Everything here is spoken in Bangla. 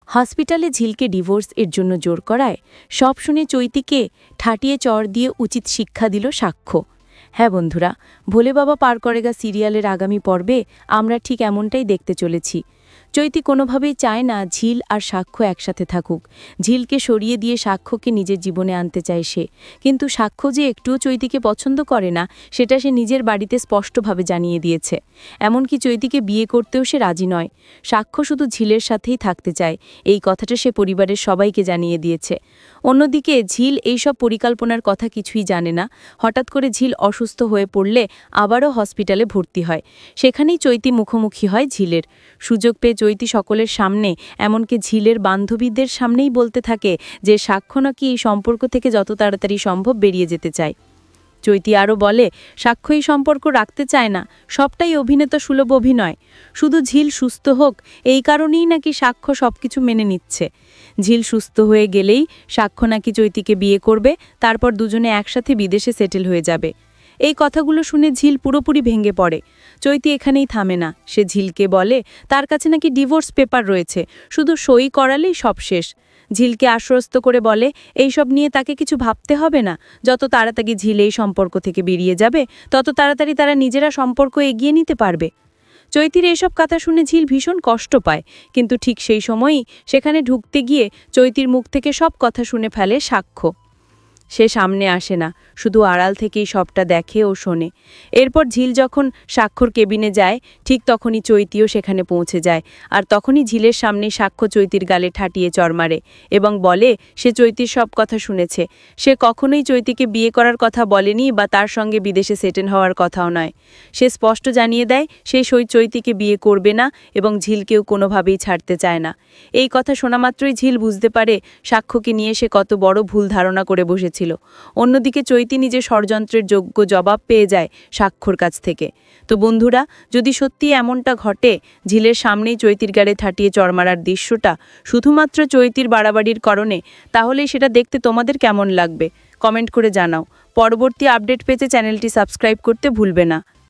হসপিটালে ঝিলকে ডিভোর্স এর জন্য জোর করায় সব শুনে চৈতিকে ঠাটিয়ে চড় দিয়ে উচিত শিক্ষা দিল সাক্ষ্য। হ্যাঁ বন্ধুরা, ভোলে বাবা পার করেগা সিরিয়ালের আগামী পর্বে আমরা ঠিক এমনটাই দেখতে চলেছি। চৈতি কোনোভাবেই চায় না ঝিল আর সাক্ষ্য একসাথে থাকুক। ঝিলকে সরিয়ে দিয়ে সাক্ষ্যকে নিজের জীবনে আনতে চায় সে, কিন্তু সাক্ষ্য যে একটুও চৈতিকে পছন্দ করে না সেটা সে নিজের বাড়িতে স্পষ্টভাবে জানিয়ে দিয়েছে। এমনকি চৈতিকে বিয়ে করতেও সে রাজি নয়। সাক্ষ্য শুধু ঝিলের সাথেই থাকতে চায়, এই কথাটা সে পরিবারের সবাইকে জানিয়ে দিয়েছে। অন্যদিকে ঝিল এইসব পরিকল্পনার কথা কিছুই জানে না। হঠাৎ করে ঝিল অসুস্থ হয়ে পড়লে আবারও হসপিটালে ভর্তি হয়। সেখানেই চৈতি মুখোমুখি হয় ঝিলের। সুযোগ পেয়ে চৈতি সকলের সামনে, এমনকি ঝিলের বান্ধবীদের সামনেই বলতে থাকে যে সাক্ষ্য নাকি এই সম্পর্ক থেকে যত তাড়াতাড়ি সম্ভব বেরিয়ে যেতে চায়। চৈতি আরও বলে সাক্ষ্য এই সম্পর্ক রাখতে চায় না, সবটাই অভিনেতা সুলভ অভিনয়। শুধু ঝিল সুস্থ হোক এই কারণেই নাকি সাক্ষ্য সবকিছু মেনে নিচ্ছে। ঝিল সুস্থ হয়ে গেলেই সাক্ষ্য নাকি চৈতিকে বিয়ে করবে, তারপর দুজনে একসাথে বিদেশে সেটেল হয়ে যাবে। এই কথাগুলো শুনে ঝিল পুরোপুরি ভেঙে পড়ে। চৈতি এখানেই থামে না, সে ঝিলকে বলে তার কাছে নাকি ডিভোর্স পেপার রয়েছে, শুধু সই করালেই সব শেষ। ঝিলকে আশ্বস্ত করে বলে এইসব নিয়ে তাকে কিছু ভাবতে হবে না, যত তাড়াতাড়ি ঝিল এই সম্পর্ক থেকে বেরিয়ে যাবে তত তাড়াতাড়ি তারা নিজেরা সম্পর্ক এগিয়ে নিতে পারবে। চৈতির এসব কথা শুনে ঝিল ভীষণ কষ্ট পায়, কিন্তু ঠিক সেই সময়ই সেখানে ঢুকতে গিয়ে চৈতির মুখ থেকে সব কথা শুনে ফেলে সাক্ষ্য। সে সামনে আসে না, শুধু আড়াল থেকেই সবটা দেখে ও শোনে। এরপর ঝিল যখন সাক্ষ্যর কেবিনে যায় ঠিক তখনই চৈতিও সেখানে পৌঁছে যায়, আর তখনই ঝিলের সামনে সাক্ষ্য চৈতির গালে ঠাটিয়ে চড় মারে এবং বলে সে চৈতির সব কথা শুনেছে। সে কখনোই চৈতিকে বিয়ে করার কথা বলেনি বা তার সঙ্গে বিদেশে সেটেল হওয়ার কথাও নয়। সে স্পষ্ট জানিয়ে দেয় সে চৈতিকে বিয়ে করবে না এবং ঝিলকেও কোনোভাবেই ছাড়তে চায় না। এই কথা শোনা মাত্রই ঝিল বুঝতে পারে সাক্ষ্যকে নিয়ে সে কত বড় ভুল ধারণা করে বসেছে। অন্যদিকে চৈতি নিজে ষড়যন্ত্রের যোগ্য জবাব পেয়ে যায় সাক্ষ্যর কাছ থেকে। তো বন্ধুরা, যদি সত্যি এমনটা ঘটে, ঝিলের সামনেই চৈতির গালে ঠাটিয়ে চড় মারার দৃশ্যটা শুধুমাত্র চৈতির বাড়াবাড়ির কারণে, তাহলে সেটা দেখতে তোমাদের কেমন লাগবে কমেন্ট করে জানাও। পরবর্তী আপডেট পেতে চ্যানেলটি সাবস্ক্রাইব করতে ভুলবে না।